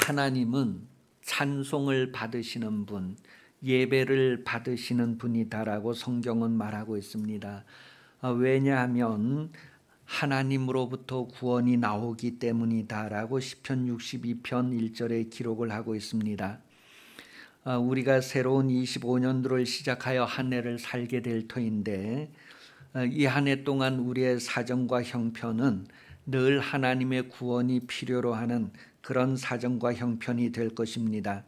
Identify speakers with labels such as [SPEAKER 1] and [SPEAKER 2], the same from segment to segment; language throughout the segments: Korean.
[SPEAKER 1] 하나님은 찬송을 받으시는 분, 예배를 받으시는 분이다라고 성경은 말하고 있습니다. 왜냐하면 하나님으로부터 구원이 나오기 때문이다라고 시편 62편 1절에 기록을 하고 있습니다. 우리가 새로운 25년도를 시작하여 한 해를 살게 될 터인데, 이 한 해 동안 우리의 사정과 형편은 늘 하나님의 구원이 필요로 하는 그런 사정과 형편이 될 것입니다.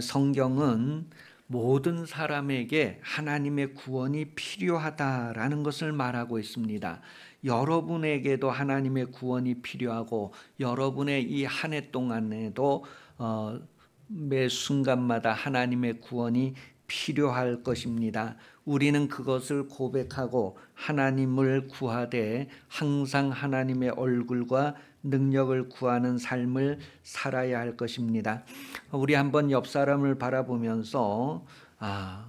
[SPEAKER 1] 성경은 모든 사람에게 하나님의 구원이 필요하다라는 것을 말하고 있습니다. 여러분에게도 하나님의 구원이 필요하고, 여러분의 이 한 해 동안에도 매 순간마다 하나님의 구원이 필요할 것입니다. 우리는 그것을 고백하고 하나님을 구하되 항상 하나님의 얼굴과 능력을 구하는 삶을 살아야 할 것입니다. 우리 한번 옆 사람을 바라보면서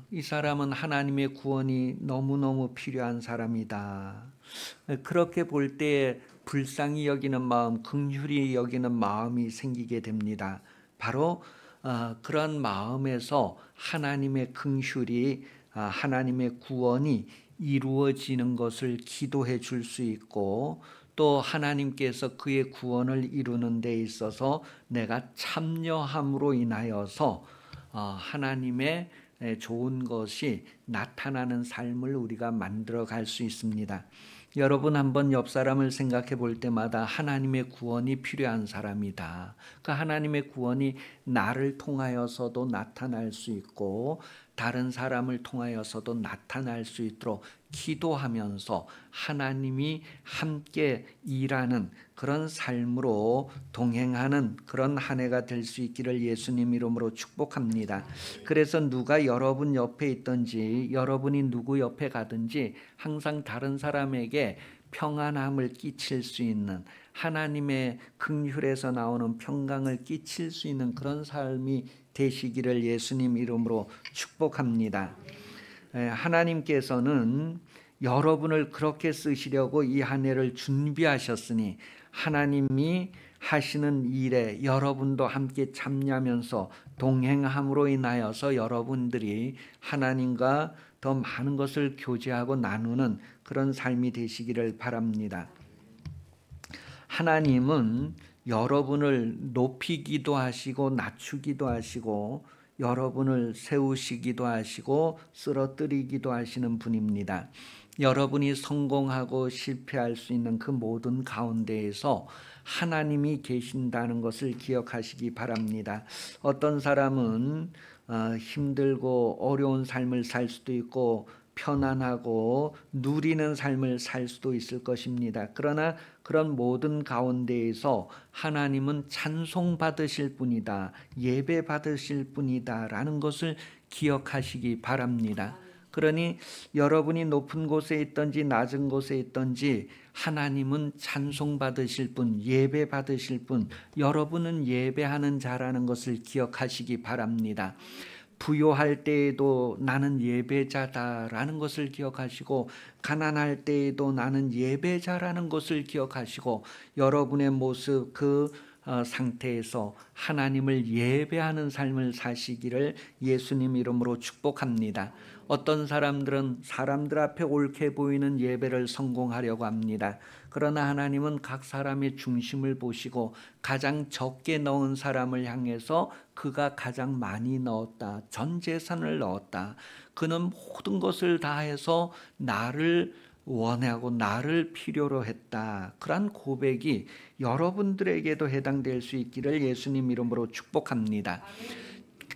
[SPEAKER 1] 이 사람은 하나님의 구원이 너무너무 필요한 사람이다. 그렇게 볼 때 불쌍히 여기는 마음, 긍휼히 여기는 마음이 생기게 됩니다. 바로 그런 마음에서 하나님의 긍휼이, 하나님의 구원이 이루어지는 것을 기도해 줄 수 있고, 또 하나님께서 그의 구원을 이루는 데 있어서 내가 참여함으로 인하여서 하나님의 좋은 것이 나타나는 삶을 우리가 만들어 갈 수 있습니다. 여러분 한번 옆 사람을 생각해 볼 때마다 하나님의 구원이 필요한 사람이다. 그 하나님의 구원이 나를 통하여서도 나타날 수 있고 다른 사람을 통하여서도 나타날 수 있도록 기도하면서 하나님이 함께 일하는 그런 삶으로 동행하는 그런 한 해가 될 수 있기를 예수님 이름으로 축복합니다. 그래서 누가 여러분 옆에 있든지, 여러분이 누구 옆에 가든지 항상 다른 사람에게 평안함을 끼칠 수 있는, 하나님의 긍휼에서 나오는 평강을 끼칠 수 있는 그런 삶이 되시기를 예수님 이름으로 축복합니다. 하나님께서는 여러분을 그렇게 쓰시려고 이 한 해를 준비하셨으니 하나님이 하시는 일에 여러분도 함께 참여하면서 동행함으로 인하여서 여러분들이 하나님과 더 많은 것을 교제하고 나누는 그런 삶이 되시기를 바랍니다. 하나님은 여러분을 높이기도 하시고 낮추기도 하시고 여러분을 세우시기도 하시고 쓰러뜨리기도 하시는 분입니다. 여러분이 성공하고 실패할 수 있는 그 모든 가운데에서 하나님이 계신다는 것을 기억하시기 바랍니다. 어떤 사람은 힘들고 어려운 삶을 살 수도 있고 편안하고 누리는 삶을 살 수도 있을 것입니다. 그러나 그런 모든 가운데에서 하나님은 찬송받으실 분이다, 예배받으실 분이다 라는 것을 기억하시기 바랍니다. 그러니 여러분이 높은 곳에 있든지 낮은 곳에 있든지 하나님은 찬송받으실 분, 예배받으실 분, 여러분은 예배하는 자라는 것을 기억하시기 바랍니다. 부요할 때에도 나는 예배자다라는 것을 기억하시고, 가난할 때에도 나는 예배자라는 것을 기억하시고, 여러분의 모습 그 상태에서 하나님을 예배하는 삶을 사시기를 예수님 이름으로 축복합니다. 어떤 사람들은 사람들 앞에 옳게 보이는 예배를 성공하려고 합니다. 그러나 하나님은 각 사람의 중심을 보시고 가장 적게 넣은 사람을 향해서 그가 가장 많이 넣었다, 전 재산을 넣었다, 그는 모든 것을 다해서 나를 원하고 나를 필요로 했다, 그러한 고백이 여러분들에게도 해당될 수 있기를 예수님 이름으로 축복합니다.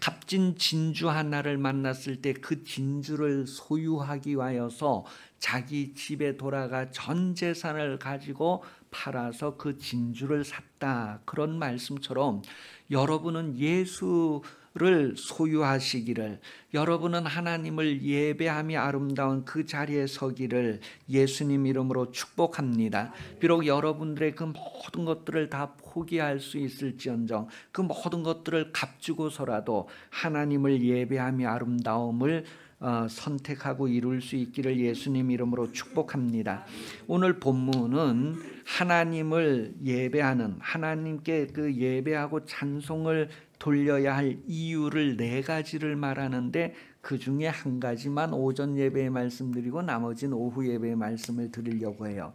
[SPEAKER 1] 값진 진주 하나를 만났을 때 그 진주를 소유하기 위하여서 자기 집에 돌아가 전 재산을 가지고 팔아서 그 진주를 샀다, 그런 말씀처럼 여러분은 예수를 소유하시기를, 여러분은 하나님을 예배함이 아름다운 그 자리에 서기를 예수님 이름으로 축복합니다. 비록 여러분들의 그 모든 것들을 다 포기할 수 있을지언정 그 모든 것들을 값주고서라도 하나님을 예배함이 아름다움을 선택하고 이룰 수 있기를 예수님 이름으로 축복합니다. 오늘 본문은 하나님을 예배하는, 하나님께 그 예배하고 찬송을 돌려야 할 이유를 4가지를 말하는데 그 중에 한 가지만 오전 예배에 말씀드리고 나머지는 오후 예배에 말씀을 드리려고 해요.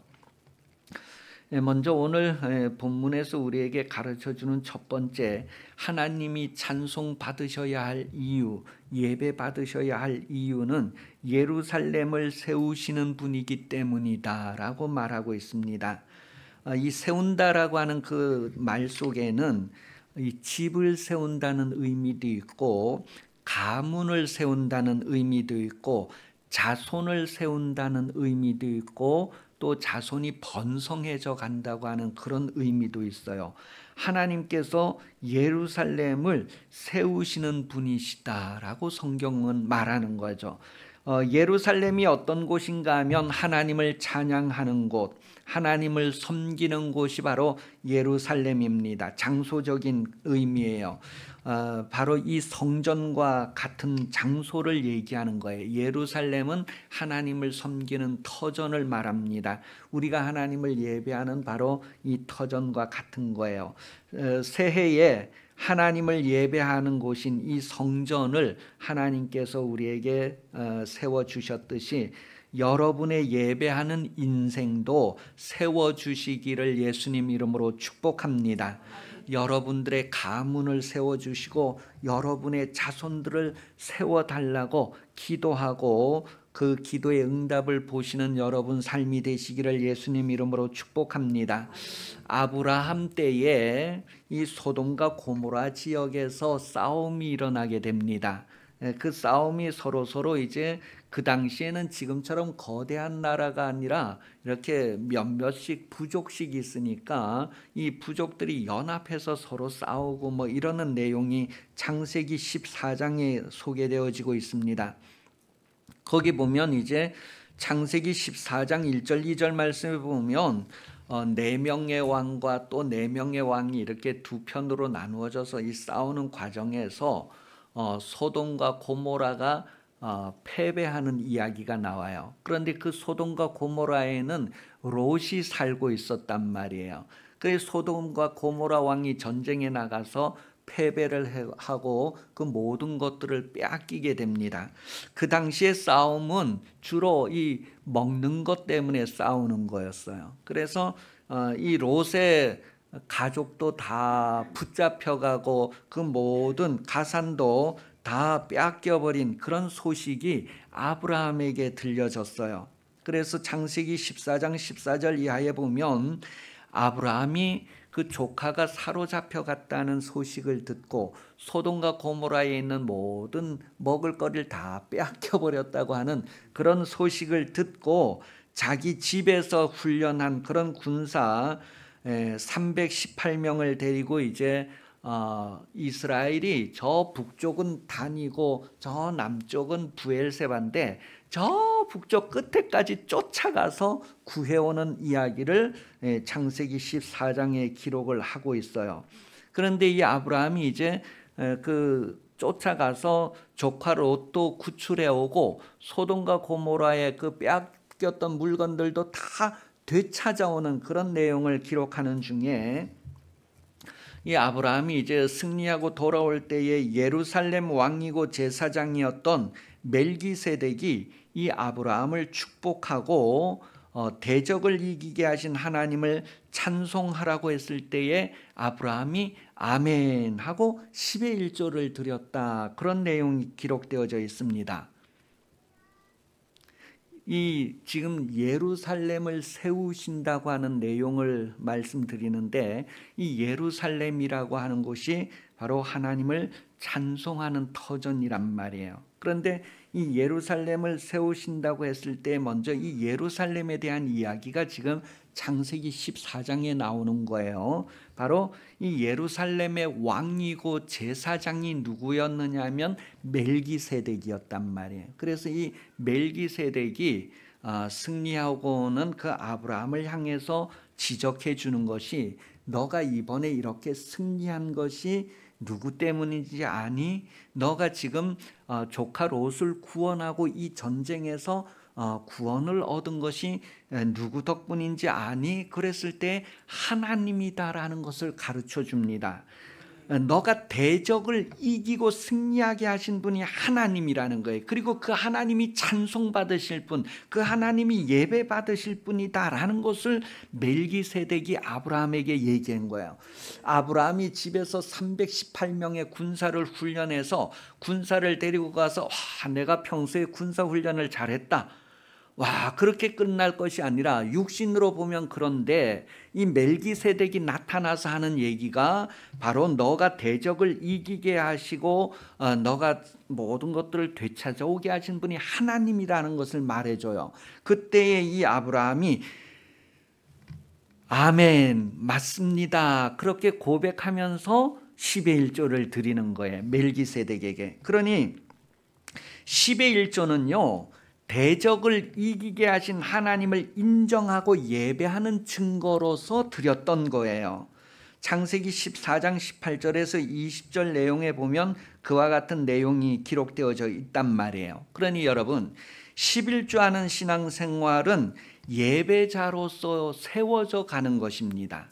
[SPEAKER 1] 먼저 오늘 본문에서 우리에게 가르쳐주는 첫 번째, 하나님이 찬송 받으셔야 할 이유, 예배 받으셔야 할 이유는 예루살렘을 세우시는 분이기 때문이다 라고 말하고 있습니다. 이 세운다라고 하는 그 말 속에는 이 집을 세운다는 의미도 있고, 가문을 세운다는 의미도 있고, 자손을 세운다는 의미도 있고, 또 자손이 번성해져 간다고 하는 그런 의미도 있어요. 하나님께서 예루살렘을 세우시는 분이시다라고 성경은 말하는 거죠. 예루살렘이 어떤 곳인가 하면 하나님을 찬양하는 곳, 하나님을 섬기는 곳이 바로 예루살렘입니다. 장소적인 의미예요. 바로 이 성전과 같은 장소를 얘기하는 거예요. 예루살렘은 하나님을 섬기는 터전을 말합니다. 우리가 하나님을 예배하는 바로 이 터전과 같은 거예요. 새해에 하나님을 예배하는 곳인 이 성전을 하나님께서 우리에게 세워주셨듯이 여러분의 예배하는 인생도 세워주시기를 예수님 이름으로 축복합니다. 여러분들의 가문을 세워주시고 여러분의 자손들을 세워달라고 기도하고 그 기도의 응답을 보시는 여러분 삶이 되시기를 예수님 이름으로 축복합니다. 아브라함 때에 이 소돔과 고모라 지역에서 싸움이 일어나게 됩니다. 그 싸움이 서로 이제 그 당시에는 지금처럼 거대한 나라가 아니라 이렇게 몇몇씩 부족씩 있으니까 이 부족들이 연합해서 서로 싸우고 뭐 이러는 내용이 창세기 14장에 소개되어지고 있습니다. 거기 보면 이제 창세기 14장 1절 2절 말씀을 보면 4명의 왕과 또 4명의 왕이 이렇게 두 편으로 나누어져서 이 싸우는 과정에서 소돔과 고모라가 패배하는 이야기가 나와요. 그런데 그 소돔과 고모라에는 롯이 살고 있었단 말이에요. 그래서 소돔과 고모라 왕이 전쟁에 나가서 패배를 하고 그 모든 것들을 빼앗기게 됩니다. 그 당시의 싸움은 주로 이 먹는 것 때문에 싸우는 거였어요. 그래서 이 롯의 가족도 다 붙잡혀가고 그 모든 가산도 다 빼앗겨버린 그런 소식이 아브라함에게 들려졌어요. 그래서 창세기 14장 14절 이하에 보면 아브라함이 그 조카가 사로잡혀 갔다는 소식을 듣고 소돔과 고모라에 있는 모든 먹을 거리를 다 빼앗겨버렸다고 하는 그런 소식을 듣고 자기 집에서 훈련한 그런 군사 318명을 데리고 이제 이스라엘이 저 북쪽은 단이고 저 남쪽은 브엘세바인데 저 북쪽 끝에까지 쫓아가서 구해오는 이야기를 창세기 14장에 기록을 하고 있어요. 그런데 이 아브라함이 이제 그 쫓아가서 조카 롯도 구출해 오고 소돔과 고모라의 그 빼앗겼던 물건들도 다 되찾아오는 그런 내용을 기록하는 중에 이 아브라함이 이제 승리하고 돌아올 때에 예루살렘 왕이고 제사장이었던 멜기세덱이 이 아브라함을 축복하고 대적을 이기게 하신 하나님을 찬송하라고 했을 때에 아브라함이 아멘 하고 10의 1조를 드렸다. 그런 내용이 기록되어져 있습니다. 이 지금 예루살렘을 세우신다고 하는 내용을 말씀드리는데 이 예루살렘이라고 하는 곳이 바로 하나님을 찬송하는 터전이란 말이에요. 그런데 이 예루살렘을 세우신다고 했을 때 먼저 이 예루살렘에 대한 이야기가 지금 창세기 14장에 나오는 거예요. 바로 이 예루살렘의 왕이고 제사장이 누구였느냐 하면 멜기세덱이었단 말이에요. 그래서 이 멜기세덱이 승리하고는 그 아브라함을 향해서 지적해 주는 것이 너가 이번에 이렇게 승리한 것이 누구 때문인지 아니? 너가 지금 조카 롯을 구원하고 이 전쟁에서 구원을 얻은 것이 누구 덕분인지 아니? 그랬을 때 하나님이다라는 것을 가르쳐 줍니다. 너가 대적을 이기고 승리하게 하신 분이 하나님이라는 거예요. 그리고 그 하나님이 찬송받으실 분, 그 하나님이 예배받으실 분이다라는 것을 멜기세덱이 아브라함에게 얘기한 거예요. 아브라함이 집에서 318명의 군사를 훈련해서 군사를 데리고 가서 내가 평소에 군사 훈련을 잘했다. 그렇게 끝날 것이 아니라 육신으로 보면 그런데 이 멜기세덱이 나타나서 하는 얘기가 바로 너가 대적을 이기게 하시고 너가 모든 것들을 되찾아오게 하신 분이 하나님이라는 것을 말해줘요. 그때에 이 아브라함이 아멘, 맞습니다, 그렇게 고백하면서 10의 1조를 드리는 거예요, 멜기세덱에게. 그러니 10의 1조는요 대적을 이기게 하신 하나님을 인정하고 예배하는 증거로서 드렸던 거예요. 창세기 14장 18절에서 20절 내용에 보면 그와 같은 내용이 기록되어져 있단 말이에요. 그러니 여러분 11조 하는 신앙생활은 예배자로서 세워져 가는 것입니다.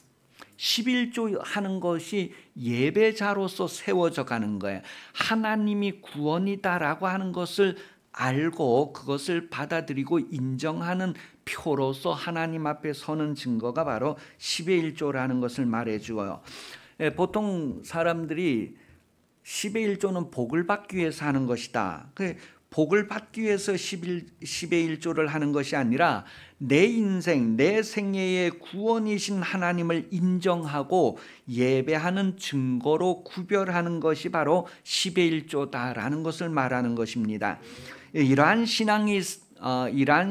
[SPEAKER 1] 11조 하는 것이 예배자로서 세워져 가는 거예요. 하나님이 구원이다라고 하는 것을 알고 그것을 받아들이고 인정하는 표로서 하나님 앞에 서는 증거가 바로 10의 1조라는 것을 말해주어요. 보통 사람들이 10의 1조는 복을 받기 위해서 하는 것이다. 복을 받기 위해서 10의 1조를 하는 것이 아니라 내 인생, 내 생애의 구원이신 하나님을 인정하고 예배하는 증거로 구별하는 것이 바로 10의 1조다라는 것을 말하는 것입니다. 이러한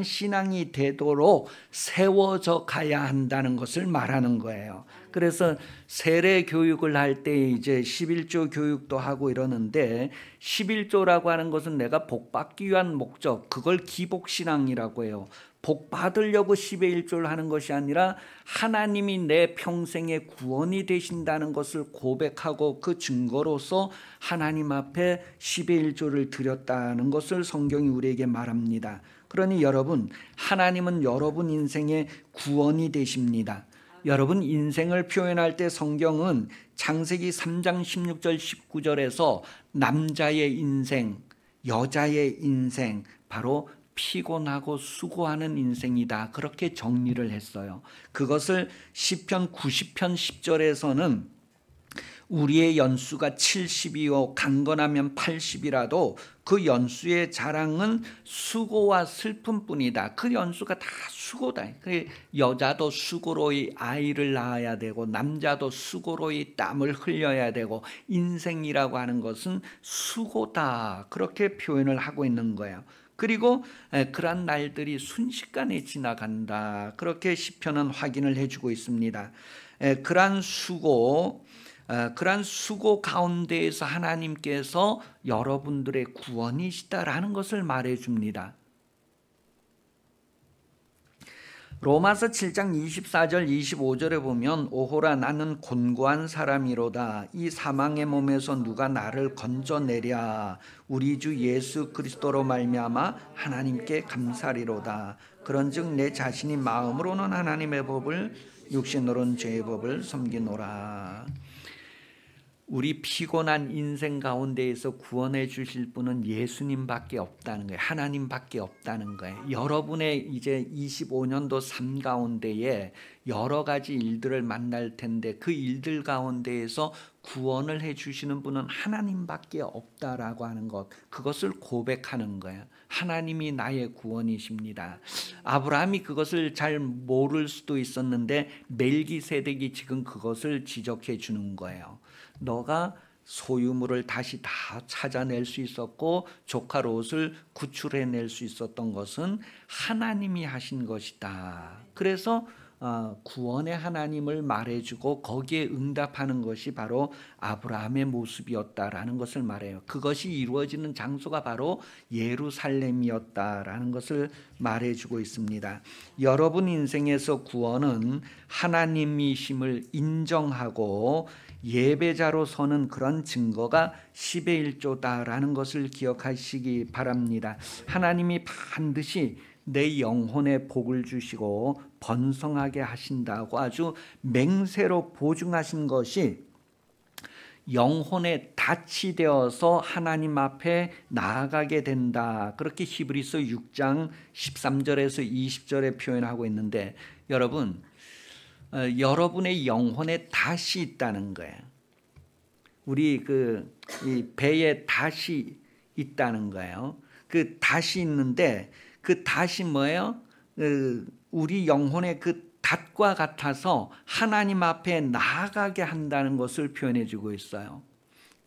[SPEAKER 1] 신앙이 되도록 세워져 가야 한다는 것을 말하는 거예요. 그래서 세례 교육을 할 때 이제 11조 교육도 하고 이러는데 11조라고 하는 것은 내가 복 받기 위한 목적, 그걸 기복신앙이라고 해요. 복 받으려고 10의 1조를 하는 것이 아니라 하나님이 내 평생의 구원이 되신다는 것을 고백하고 그 증거로서 하나님 앞에 10의 1조를 드렸다는 것을 성경이 우리에게 말합니다. 그러니 여러분, 하나님은 여러분 인생의 구원이 되십니다. 여러분 인생을 표현할 때 성경은 창세기 3장 16절 19절에서 남자의 인생, 여자의 인생, 바로 피곤하고 수고하는 인생이다, 그렇게 정리를 했어요. 그것을 시편 90편 10절에서는 우리의 연수가 70이요 강건하면 80이라도 그 연수의 자랑은 수고와 슬픔뿐이다. 그 연수가 다 수고다. 여자도 수고로 이 아이를 낳아야 되고 남자도 수고로 이 땀을 흘려야 되고 인생이라고 하는 것은 수고다, 그렇게 표현을 하고 있는 거예요. 그리고 그러한 날들이 순식간에 지나간다, 그렇게 시편은 확인을 해주고 있습니다. 그러한 수고 가운데에서 하나님께서 여러분들의 구원이시다라는 것을 말해줍니다. 로마서 7장 24절 25절에 보면 오호라 나는 곤고한 사람이로다. 이 사망의 몸에서 누가 나를 건져내랴. 우리 주 예수 그리스도로 말미암아 하나님께 감사리로다. 그런즉 내 자신이 마음으로는 하나님의 법을 육신으로는 죄의 법을 섬기노라. 우리 피곤한 인생 가운데에서 구원해 주실 분은 예수님밖에 없다는 거예요. 하나님밖에 없다는 거예요. 여러분의 이제 25년도 삶 가운데에 여러 가지 일들을 만날 텐데 그 일들 가운데에서 구원을 해 주시는 분은 하나님밖에 없다라고 하는 것, 그것을 고백하는 거예요. 하나님이 나의 구원이십니다. 아브라함이 그것을 잘 모를 수도 있었는데 멜기세덱이 지금 그것을 지적해 주는 거예요. 너가 소유물을 다시 다 찾아낼 수 있었고 조카 롯을 구출해낼 수 있었던 것은 하나님이 하신 것이다. 그래서 구원의 하나님을 말해주고 거기에 응답하는 것이 바로 아브라함의 모습이었다라는 것을 말해요. 그것이 이루어지는 장소가 바로 예루살렘이었다라는 것을 말해주고 있습니다. 여러분 인생에서 구원은 하나님이심을 인정하고 예배자로 서는 그런 증거가 10의 1조다라는 것을 기억하시기 바랍니다. 하나님이 반드시 내 영혼에 복을 주시고 번성하게 하신다고 아주 맹세로 보증하신 것이 영혼의 닻이 되어서 하나님 앞에 나아가게 된다. 그렇게 히브리서 6장 13절에서 20절에 표현하고 있는데 여러분, 여러분의 영혼에 닻이 있다는 거예요. 우리 이 배에 닻이 있다는 거예요. 그 닻이 있는데 그 닻이 뭐예요? 우리 영혼의 그 닻과 같아서 하나님 앞에 나아가게 한다는 것을 표현해 주고 있어요.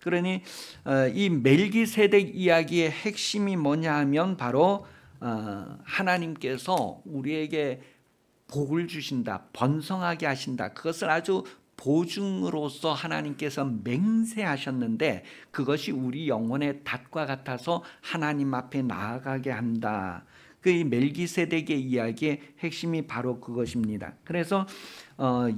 [SPEAKER 1] 그러니 이 멜기세덱 이야기의 핵심이 뭐냐 하면 바로 하나님께서 우리에게 복을 주신다, 번성하게 하신다. 그것을 아주 보증으로서 하나님께서 맹세하셨는데 그것이 우리 영혼의 닻과 같아서 하나님 앞에 나아가게 한다. 그 멜기세덱의 이야기의 핵심이 바로 그것입니다. 그래서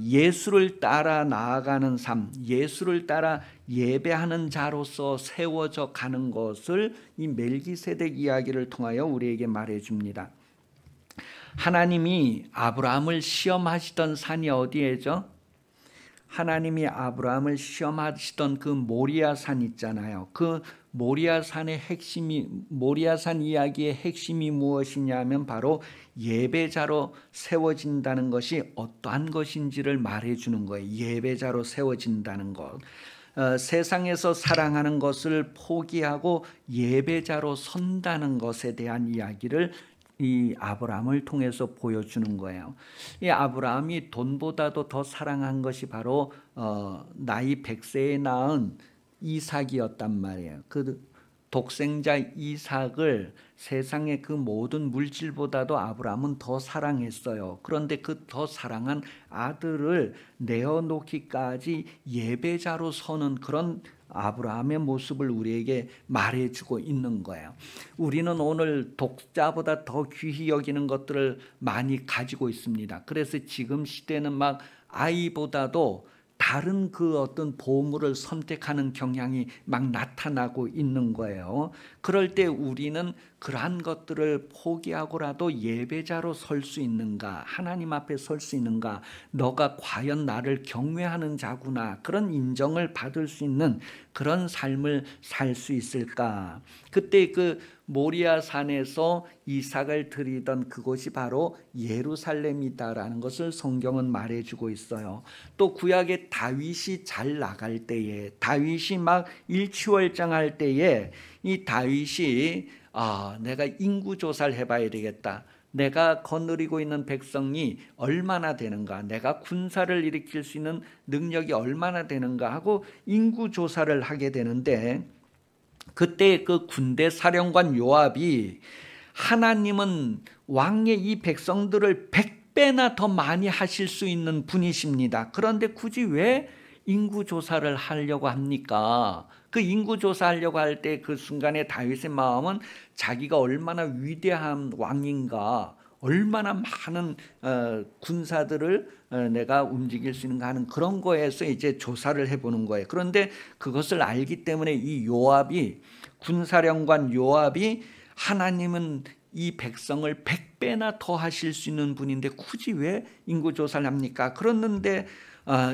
[SPEAKER 1] 예수를 따라 나아가는 삶, 예수를 따라 예배하는 자로서 세워져 가는 것을 이 멜기세덱 이야기를 통하여 우리에게 말해줍니다. 하나님이 아브라함을 시험하시던 산이 어디에죠? 하나님이 아브라함을 시험하시던 그 모리아 산 있잖아요. 그 모리아산 이야기의 핵심이 무엇이냐면 바로 예배자로 세워진다는 것이 어떠한 것인지를 말해주는 거예요. 예배자로 세워진다는 것. 세상에서 사랑하는 것을 포기하고 예배자로 선다는 것에 대한 이야기를 이 아브라함을 통해서 보여주는 거예요. 이 아브라함이 돈보다도 더 사랑한 것이 바로 나이 100세에 낳은 이삭이었단 말이에요. 그 독생자 이삭을 세상의 그 모든 물질보다도 아브라함은 더 사랑했어요. 그런데 그 더 사랑한 아들을 내어놓기까지 예배자로 서는 그런 아브라함의 모습을 우리에게 말해주고 있는 거예요. 우리는 오늘 독자보다 더 귀히 여기는 것들을 많이 가지고 있습니다. 그래서 지금 시대는 막 아이보다도 다른 그 어떤 보물을 선택하는 경향이 막 나타나고 있는 거예요. 그럴 때 우리는 그러한 것들을 포기하고라도 예배자로 설 수 있는가? 하나님 앞에 설 수 있는가? 너가 과연 나를 경외하는 자구나. 그런 인정을 받을 수 있는 그런 삶을 살 수 있을까? 그때 그 모리아 산에서 이삭을 드리던 그곳이 바로 예루살렘이다라는 것을 성경은 말해주고 있어요. 또 구약의 다윗이 잘 나갈 때에, 다윗이 막 일취월장할 때에 이 다윗이 내가 인구 조사를 해봐야 되겠다. 내가 거느리고 있는 백성이 얼마나 되는가, 내가 군사를 일으킬 수 있는 능력이 얼마나 되는가 하고 인구 조사를 하게 되는데, 그때 그 군대 사령관 요압이 하나님은 왕의 이 백성들을 100배나 더 많이 하실 수 있는 분이십니다. 그런데 굳이 왜 인구조사를 하려고 합니까? 그 인구조사하려고 할 때 그 순간에 다윗의 마음은 자기가 얼마나 위대한 왕인가, 얼마나 많은 군사들을 내가 움직일 수 있는가 하는 그런 거에서 이제 조사를 해보는 거예요. 그런데 그것을 알기 때문에 이 요압이, 군사령관 요압이 하나님은 이 백성을 100배나 더 하실 수 있는 분인데 굳이 왜 인구조사를 합니까? 그랬는데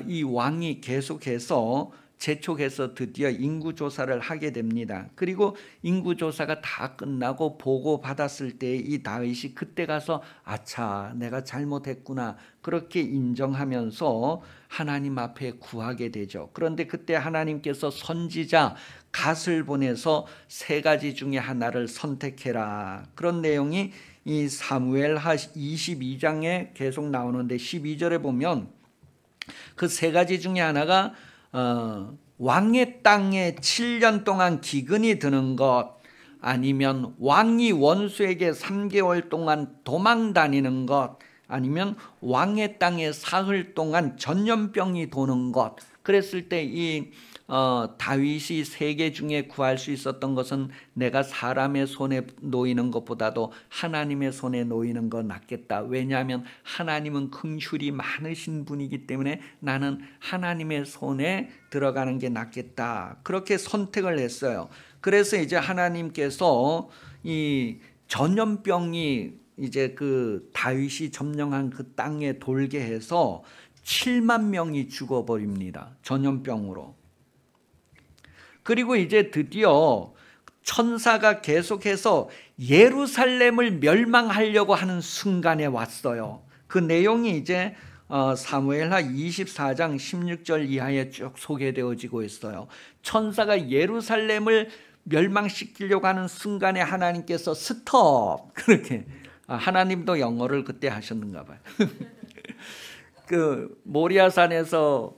[SPEAKER 1] 이 왕이 계속해서 재촉해서 드디어 인구조사를 하게 됩니다. 그리고 인구조사가 다 끝나고 보고받았을 때 이 다윗이 그때 가서 아차, 내가 잘못했구나, 그렇게 인정하면서 하나님 앞에 구하게 되죠. 그런데 그때 하나님께서 선지자 갓을 보내서 3가지 중에 하나를 선택해라, 그런 내용이 이 사무엘하 22장에 계속 나오는데 12절에 보면 그 3가지 중에 하나가 왕의 땅에 7년 동안 기근이 드는 것, 아니면 왕이 원수에게 3개월 동안 도망 다니는 것, 아니면 왕의 땅에 사흘 동안 전염병이 도는 것. 그랬을 때 이 다윗이 세계 중에 구할 수 있었던 것은 내가 사람의 손에 놓이는 것보다도 하나님의 손에 놓이는 거 낫겠다. 왜냐하면 하나님은 긍휼이 많으신 분이기 때문에 나는 하나님의 손에 들어가는 게 낫겠다. 그렇게 선택을 했어요. 그래서 이제 하나님께서 이 전염병이 이제 그 다윗이 점령한 그 땅에 돌게 해서 7만 명이 죽어버립니다. 전염병으로. 그리고 이제 드디어 천사가 계속해서 예루살렘을 멸망하려고 하는 순간에 왔어요. 그 내용이 이제 사무엘하 24장 16절 이하에 쭉 소개되어지고 있어요. 천사가 예루살렘을 멸망시키려고 하는 순간에 하나님께서 스톱, 그렇게 하나님도 영어를 그때 하셨는가 봐요. 그 모리아산에서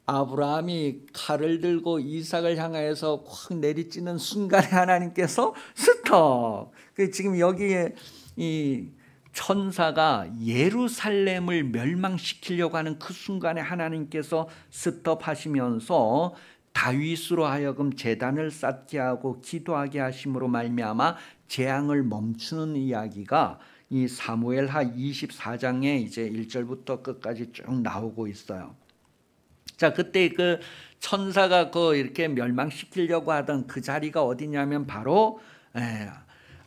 [SPEAKER 1] 아브라함이 칼을 들고 이삭을 향하여서 확 내리치는 순간에 하나님께서 스톱. 지금 여기에 이 천사가 예루살렘을 멸망시키려고 하는 그 순간에 하나님께서 스톱하시면서 다윗으로 하여금 제단을 쌓게 하고 기도하게 하심으로 말미암아 재앙을 멈추는 이야기가 이 사무엘하 24장에 이제 1절부터 끝까지 쭉 나오고 있어요. 자, 그때 그 천사가 그 이렇게 멸망시키려고 하던 그 자리가 어디냐면 바로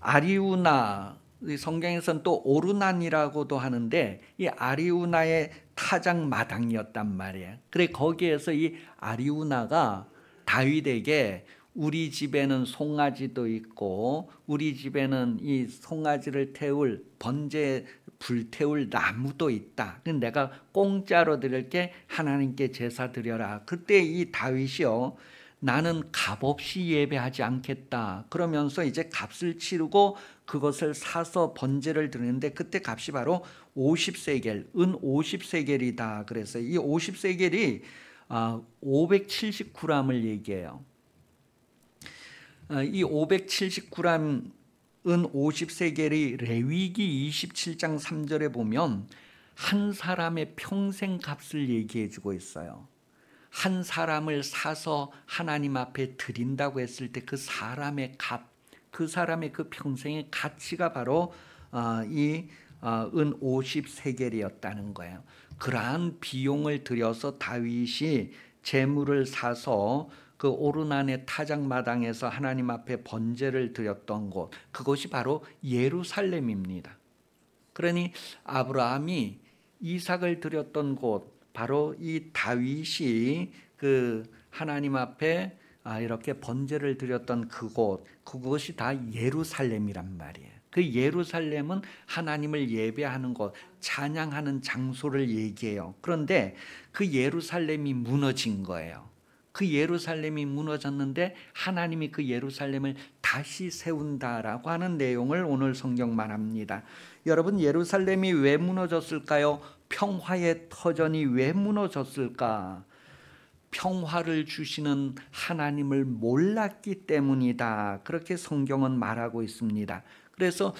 [SPEAKER 1] 아리우나, 성경에서는 또 오르난이라고도 하는데 이 아리우나의 타작 마당이었단 말이에요. 그래 거기에서 이 아리우나가 다윗에게 우리 집에는 송아지도 있고 우리 집에는 이 송아지를 태울 번제 불태울 나무도 있다. 내가 공짜로 드릴게 하나님께 제사 드려라. 그때 이 다윗이요, 나는 값없이 예배하지 않겠다. 그러면서 이제 값을 치르고 그것을 사서 번제를 드리는데 그때 값이 바로 50세겔, 은 50세겔이다. 그래서 이 50세겔이 579g을 얘기해요. 이 579g 은 50세겔이 레위기 27장 3절에 보면 한 사람의 평생 값을 얘기해 주고 있어요. 한 사람을 사서 하나님 앞에 드린다고 했을 때 그 사람의 값, 그 사람의 그 평생의 가치가 바로 이 은 50세겔이었다는 거예요. 그러한 비용을 들여서 다윗이 제물을 사서 그 오르난의 타작마당에서 하나님 앞에 번제를 드렸던 곳, 그것이 바로 예루살렘입니다. 그러니 아브라함이 이삭을 드렸던 곳, 바로 이 다윗이 그 하나님 앞에 이렇게 번제를 드렸던 그곳, 그것이 다 예루살렘이란 말이에요. 그 예루살렘은 하나님을 예배하는 곳, 찬양하는 장소를 얘기해요. 그런데 그 예루살렘이 무너진 거예요. 그 예루살렘이 무너졌는데 하나님이 그 예루살렘을 다시 세운다라고 하는 내용을 오늘 성경 말합니다. 여러분, 예루살렘이 왜 무너졌을까요? 평화의 터전이 왜 무너졌을까? 평화를 주시는 하나님을 몰랐기 때문이다. 그렇게 성경은 말하고 있습니다. 그래서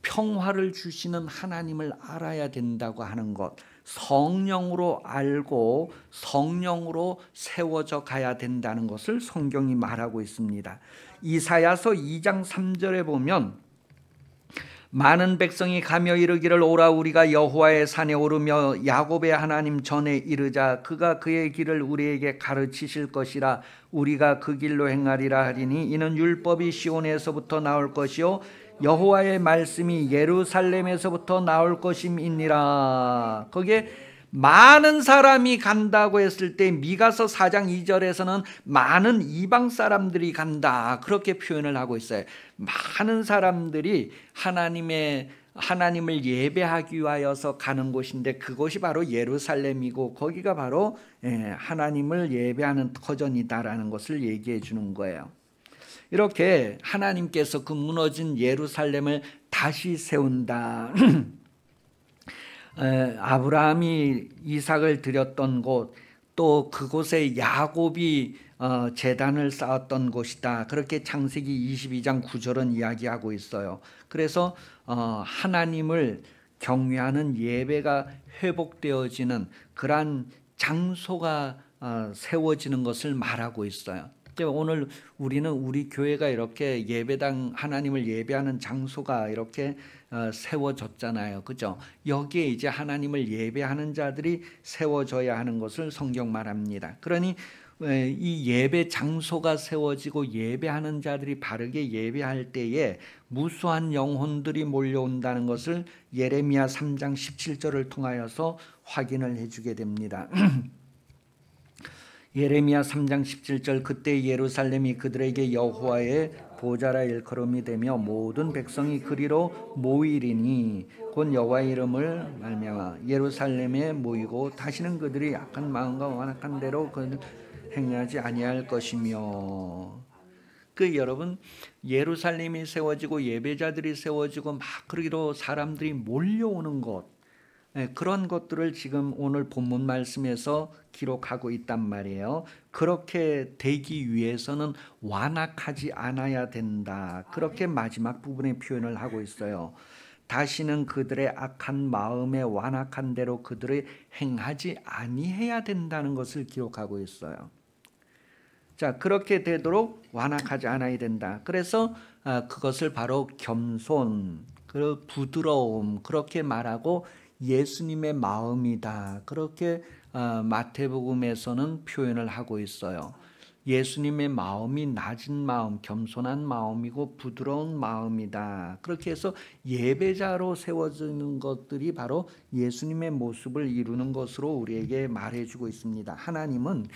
[SPEAKER 1] 평화를 주시는 하나님을 알아야 된다고 하는 것, 성령으로 알고 성령으로 세워져 가야 된다는 것을 성경이 말하고 있습니다. 이사야서 2장 3절에 보면 많은 백성이 가며 이르기를 오라 우리가 여호와의 산에 오르며 야곱의 하나님 전에 이르자 그가 그의 길을 우리에게 가르치실 것이라 우리가 그 길로 행하리라 하리니 이는 율법이 시온에서부터 나올 것이요 여호와의 말씀이 예루살렘에서부터 나올 것임이니라. 거기에 많은 사람이 간다고 했을 때 미가서 4장 2절에서는 많은 이방 사람들이 간다 그렇게 표현을 하고 있어요. 많은 사람들이 하나님을 예배하기 위하여서 가는 곳인데 그곳이 바로 예루살렘이고 거기가 바로 하나님을 예배하는 터전이다라는 것을 얘기해 주는 거예요. 이렇게 하나님께서 그 무너진 예루살렘을 다시 세운다. 아브라함이 이삭을 드렸던 곳, 또 그곳에 야곱이 제단을 쌓았던 곳이다. 그렇게 창세기 22장 9절은 이야기하고 있어요. 그래서 하나님을 경외하는 예배가 회복되어지는 그러한 장소가 세워지는 것을 말하고 있어요. 오늘 우리는 우리 교회가 이렇게 예배당, 하나님을 예배하는 장소가 이렇게 세워졌잖아요. 그죠? 여기에 이제 하나님을 예배하는 자들이 세워져야 하는 것을 성경 말합니다. 그러니 이 예배 장소가 세워지고 예배하는 자들이 바르게 예배할 때에 무수한 영혼들이 몰려온다는 것을 예레미야 3장 17절을 통하여서 확인을 해주게 됩니다. 예레미야 3장 17절 그때 예루살렘이 그들에게 여호와의 보좌라 일컬음이 되며 모든 백성이 그리로 모이리니 곧 여호와의 이름을 말미암아 예루살렘에 모이고 다시는 그들이 악한 마음과 완악한 대로 그를 행하지 아니할 것이며. 여러분, 예루살렘이 세워지고 예배자들이 세워지고 막 그러기로 사람들이 몰려오는 것, 그런 것들을 지금 오늘 본문 말씀에서 기록하고 있단 말이에요. 그렇게 되기 위해서는 완악하지 않아야 된다. 그렇게 마지막 부분에 표현을 하고 있어요. 다시는 그들의 악한 마음에 완악한 대로 그들을 행하지 아니해야 된다는 것을 기록하고 있어요. 자, 그렇게 되도록 완악하지 않아야 된다. 그래서 그것을 바로 겸손, 그 부드러움, 그렇게 말하고 예수님의 마음이다. 그렇게 마태복음에서는 표현을 하고 있어요. 예수님의 마음이 낮은 마음, 겸손한 마음이고 부드러운 마음이다. 그렇게 해서 예배자로 세워지는 것들이 바로 예수님의 모습을 이루는 것으로 우리에게 말해주고 있습니다. 하나님은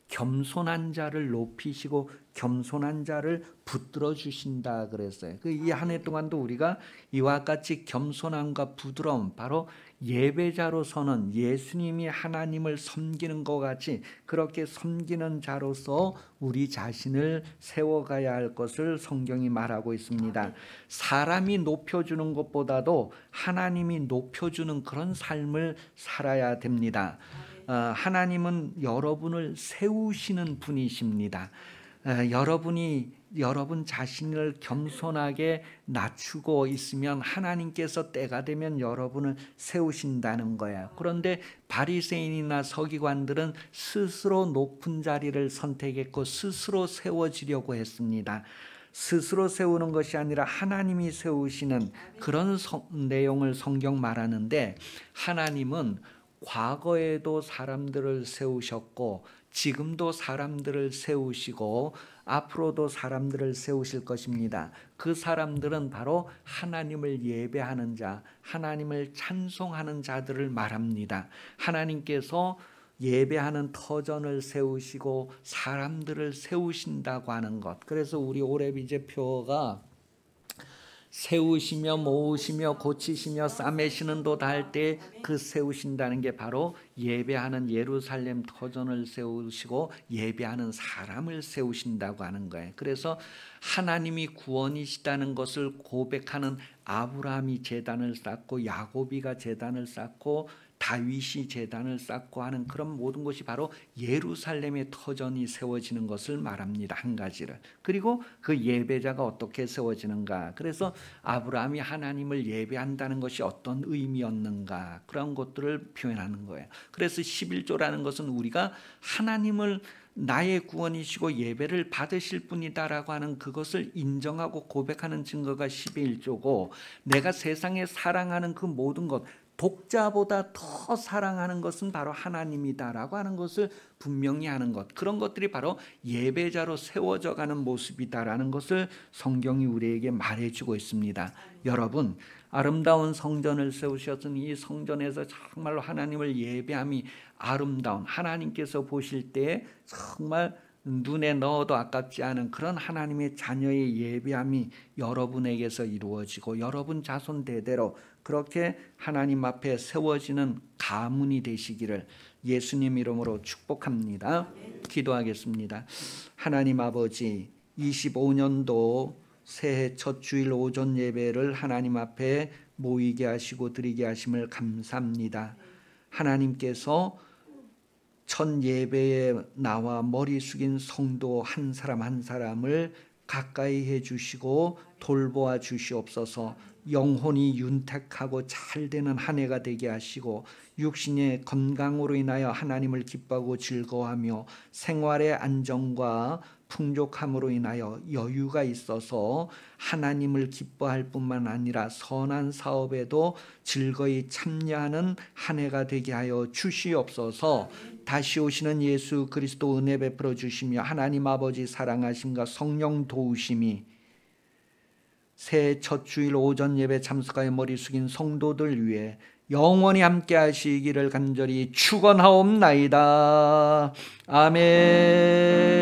[SPEAKER 1] 겸손한 자를 높이시고 겸손한 자를 붙들어 주신다 그랬어요. 이 한 해 동안도 우리가 이와 같이 겸손함과 부드러움, 바로 예배자로서는 예수님이 하나님을 섬기는 것 같이 그렇게 섬기는 자로서 우리 자신을 세워가야 할 것을 성경이 말하고 있습니다. 사람이 높여주는 것보다도 하나님이 높여주는 그런 삶을 살아야 됩니다. 하나님은 여러분을 세우시는 분이십니다. 여러분 자신을 겸손하게 낮추고 있으면 하나님께서 때가 되면 여러분을 세우신다는 거예요. 그런데 바리새인이나 서기관들은 스스로 높은 자리를 선택했고 스스로 세워지려고 했습니다. 스스로 세우는 것이 아니라 하나님이 세우시는 그런 내용을 성경 말하는데, 하나님은 과거에도 사람들을 세우셨고 지금도 사람들을 세우시고 앞으로도 사람들을 세우실 것입니다. 그 사람들은 바로 하나님을 예배하는 자, 하나님을 찬송하는 자들을 말합니다. 하나님께서 예배하는 터전을 세우시고 사람들을 세우신다고 하는 것. 그래서 우리 오래비제 표어가 세우시며 모으시며 고치시며 싸매시는 도 다 할 때 그 세우신다는 게 바로 예배하는 예루살렘 터전을 세우시고 예배하는 사람을 세우신다고 하는 거예요. 그래서 하나님이 구원이시다는 것을 고백하는 아브라함이 제단을 쌓고 야곱이가 제단을 쌓고 다윗이 제단을 쌓고 하는 그런 모든 것이 바로 예루살렘의 터전이 세워지는 것을 말합니다. 한 가지를. 그리고 그 예배자가 어떻게 세워지는가. 그래서 아브라함이 하나님을 예배한다는 것이 어떤 의미였는가. 그런 것들을 표현하는 거예요. 그래서 11조라는 것은 우리가 하나님을 나의 구원이시고 예배를 받으실 분이다라고 하는 그것을 인정하고 고백하는 증거가 11조고, 내가 세상에 사랑하는 그 모든 것, 독자보다 더 사랑하는 것은 바로 하나님이다라고 하는 것을 분명히 하는 것, 그런 것들이 바로 예배자로 세워져 가는 모습이다라는 것을 성경이 우리에게 말해주고 있습니다. 여러분, 아름다운 성전을 세우셨으니 이 성전에서 정말로 하나님을 예배함이 아름다운, 하나님께서 보실 때에 정말 눈에 넣어도 아깝지 않은 그런 하나님의 자녀의 예배함이 여러분에게서 이루어지고 여러분 자손 대대로 그렇게 하나님 앞에 세워지는 가문이 되시기를 예수님 이름으로 축복합니다. 기도하겠습니다. 하나님 아버지, 25년도 새해 첫 주일 오전 예배를 하나님 앞에 모이게 하시고 드리게 하심을 감사합니다. 하나님께서 첫 예배에 나와 머리 숙인 성도 한 사람 한 사람을 가까이 해주시고 돌보아 주시옵소서. 영혼이 윤택하고 잘 되는 한 해가 되게 하시고 육신의 건강으로 인하여 하나님을 기뻐하고 즐거워하며 생활의 안정과 풍족함으로 인하여 여유가 있어서 하나님을 기뻐할 뿐만 아니라 선한 사업에도 즐거이 참여하는 한 해가 되게 하여 주시옵소서. 다시 오시는 예수 그리스도 은혜 베풀어 주시며 하나님 아버지 사랑하심과 성령 도우심이 새해 첫 주일 오전 예배 참석하여 머리 숙인 성도들 위해 영원히 함께 하시기를 간절히 축원하옵나이다. 아멘.